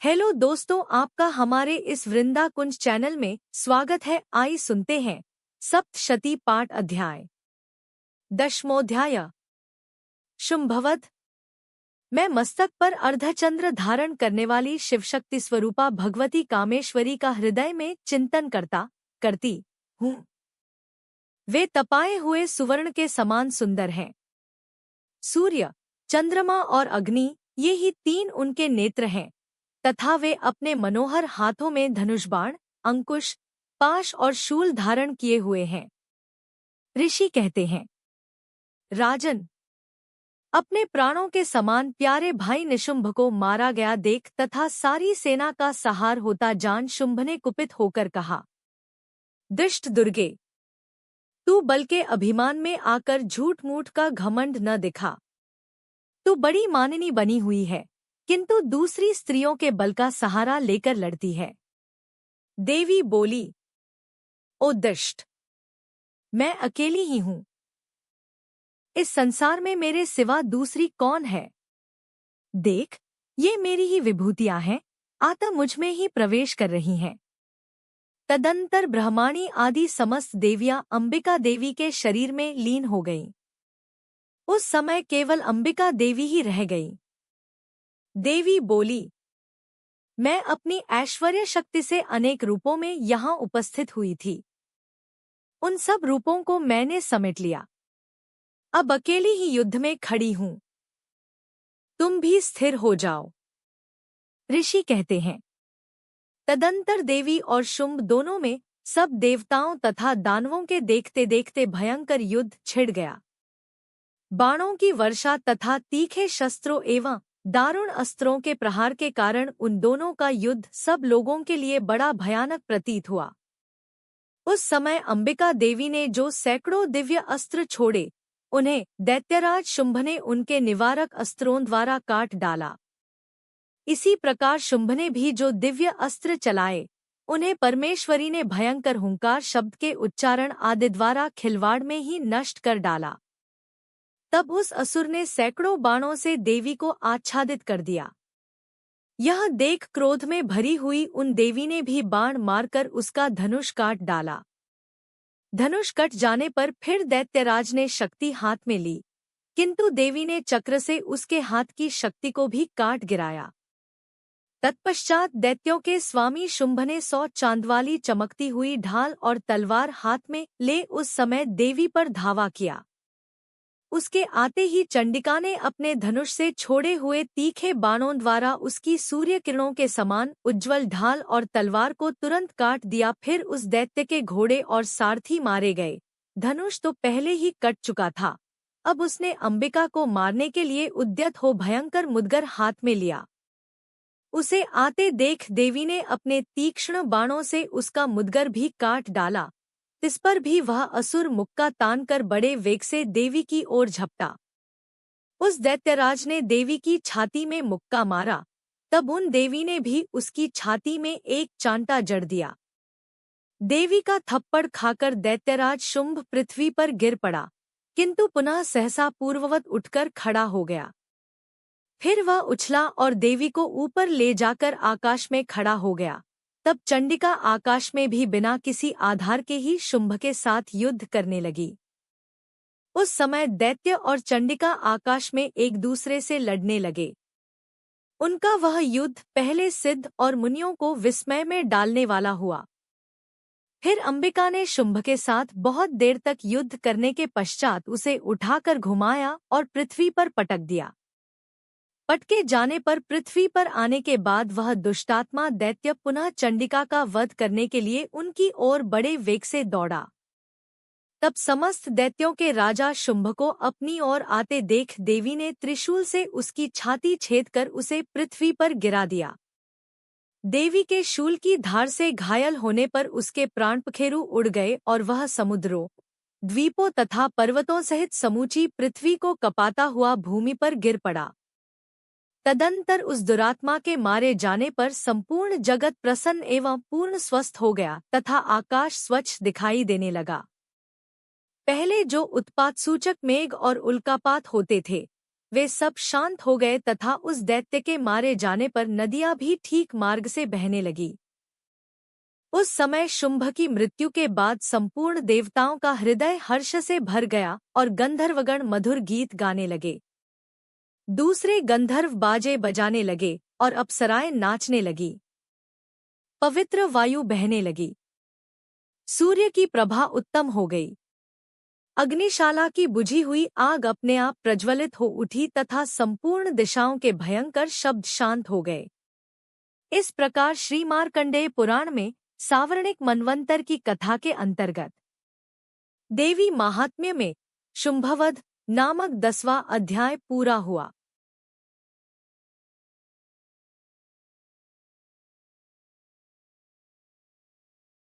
Hello दोस्तों, आपका हमारे इस वृंदा कुंज चैनल में स्वागत है। आइए सुनते हैं सप्तशती पाठ अध्याय। दशमोध्याय। शुंभवध। मैं मस्तक पर अर्धचंद्र धारण करने वाली शिवशक्ति स्वरूपा भगवती कामेश्वरी का हृदय में चिंतन करती हूँ। वे तपाए हुए सुवर्ण के समान सुंदर हैं। सूर्य, चंद्रमा और अग्नि, ये ही तीन उनके नेत्र हैं, तथा वे अपने मनोहर हाथों में धनुष बाण, अंकुश, पाश और शूल धारण किए हुए हैं। ऋषि कहते हैं, राजन, अपने प्राणों के समान प्यारे भाई निशुंभ को मारा गया देख तथा सारी सेना का सहार होता जान शुंभ ने कुपित होकर कहा, दुष्ट दुर्गे, तू बल के अभिमान में आकर झूठ मूठ का घमंड न दिखा। तू बड़ी माननी बनी हुई है, किंतु दूसरी स्त्रियों के बल का सहारा लेकर लड़ती है। देवी बोली, ओ दुष्ट, मैं अकेली ही हूँ। इस संसार में मेरे सिवा दूसरी कौन है? देख, ये मेरी ही विभूतियाँ हैं, आत्मा मुझ में ही प्रवेश कर रही हैं। तदंतर ब्रह्माणी आदि समस्त देवियां अंबिका देवी के शरीर में लीन हो गईं। उस समय केवल अंबिका देवी ही रह गई। देवी बोली, मैं अपनी ऐश्वर्य शक्ति से अनेक रूपों में यहाँ उपस्थित हुई थी। उन सब रूपों को मैंने समेट लिया। अब अकेली ही युद्ध में खड़ी हूँ। तुम भी स्थिर हो जाओ। ऋषि कहते हैं, तदंतर देवी और शुंभ दोनों में सब देवताओं तथा दानवों के देखते देखते भयंकर युद्ध छिड़ गया। बाणों की वर्षा तथा तीखे शस्त्रों एवं दारुण अस्त्रों के प्रहार के कारण उन दोनों का युद्ध सब लोगों के लिए बड़ा भयानक प्रतीत हुआ। उस समय अंबिका देवी ने जो सैकड़ों दिव्य अस्त्र छोड़े, उन्हें दैत्यराज शुंभ ने उनके निवारक अस्त्रों द्वारा काट डाला। इसी प्रकार शुंभ ने भी जो दिव्य अस्त्र चलाए, उन्हें परमेश्वरी ने भयंकर हुंकार शब्द के उच्चारण आदि द्वारा खिलवाड़ में ही नष्ट कर डाला। तब उस असुर ने सैकड़ों बाणों से देवी को आच्छादित कर दिया। यह देख क्रोध में भरी हुई उन देवी ने भी बाण मारकर उसका धनुष काट डाला। धनुष कट जाने पर फिर दैत्यराज ने शक्ति हाथ में ली, किंतु देवी ने चक्र से उसके हाथ की शक्ति को भी काट गिराया। तत्पश्चात दैत्यों के स्वामी शुंभ ने 100 चांदवाली चमकती हुई ढाल और तलवार हाथ में ले उस समय देवी पर धावा किया। उसके आते ही चंडिका ने अपने धनुष से छोड़े हुए तीखे बाणों द्वारा उसकी सूर्य किरणों के समान उज्ज्वल ढाल और तलवार को तुरंत काट दिया। फिर उस दैत्य के घोड़े और सारथी मारे गए। धनुष तो पहले ही कट चुका था, अब उसने अंबिका को मारने के लिए उद्यत हो भयंकर मुदगर हाथ में लिया। उसे आते देख देवी ने अपने तीक्ष्ण बाणों से उसका मुदगर भी काट डाला। इस पर भी वह असुर मुक्का तानकर बड़े वेग से देवी की ओर झपटा। उस दैत्यराज ने देवी की छाती में मुक्का मारा, तब उन देवी ने भी उसकी छाती में एक चांटा जड़ दिया। देवी का थप्पड़ खाकर दैत्यराज शुंभ पृथ्वी पर गिर पड़ा, किंतु पुनः सहसा पूर्ववत उठकर खड़ा हो गया। फिर वह उछला और देवी को ऊपर ले जाकर आकाश में खड़ा हो गया। तब चंडिका आकाश में भी बिना किसी आधार के ही शुंभ के साथ युद्ध करने लगी। उस समय दैत्य और चंडिका आकाश में एक दूसरे से लड़ने लगे। उनका वह युद्ध पहले सिद्ध और मुनियों को विस्मय में डालने वाला हुआ। फिर अंबिका ने शुंभ के साथ बहुत देर तक युद्ध करने के पश्चात उसे उठाकर घुमाया और पृथ्वी पर पटक दिया। पटके जाने पर पृथ्वी पर आने के बाद वह दुष्टात्मा दैत्य पुनः चंडिका का वध करने के लिए उनकी ओर बड़े वेग से दौड़ा। तब समस्त दैत्यों के राजा शुंभ को अपनी ओर आते देख देवी ने त्रिशूल से उसकी छाती छेदकर उसे पृथ्वी पर गिरा दिया। देवी के शूल की धार से घायल होने पर उसके प्राणपखेरु उड़ गए और वह समुद्रों, द्वीपों तथा पर्वतों सहित समूची पृथ्वी को कपाता हुआ भूमि पर गिर पड़ा। तदंतर उस दुरात्मा के मारे जाने पर संपूर्ण जगत प्रसन्न एवं पूर्ण स्वस्थ हो गया तथा आकाश स्वच्छ दिखाई देने लगा। पहले जो उत्पात सूचक मेघ और उल्कापात होते थे, वे सब शांत हो गए तथा उस दैत्य के मारे जाने पर नदियां भी ठीक मार्ग से बहने लगी। उस समय शुंभ की मृत्यु के बाद संपूर्ण देवताओं का हृदय हर्ष से भर गया और गंधर्वगण मधुर गीत गाने लगे। दूसरे गंधर्व बाजे बजाने लगे और अप्सराएं नाचने लगी। पवित्र वायु बहने लगी। सूर्य की प्रभा उत्तम हो गई। अग्निशाला की बुझी हुई आग अपने आप प्रज्वलित हो उठी तथा संपूर्ण दिशाओं के भयंकर शब्द शांत हो गए। इस प्रकार श्री मार्कंडेय पुराण में सावर्णिक मनवंतर की कथा के अंतर्गत देवी महात्म्य में शुंभवध नामक 10वां अध्याय पूरा हुआ।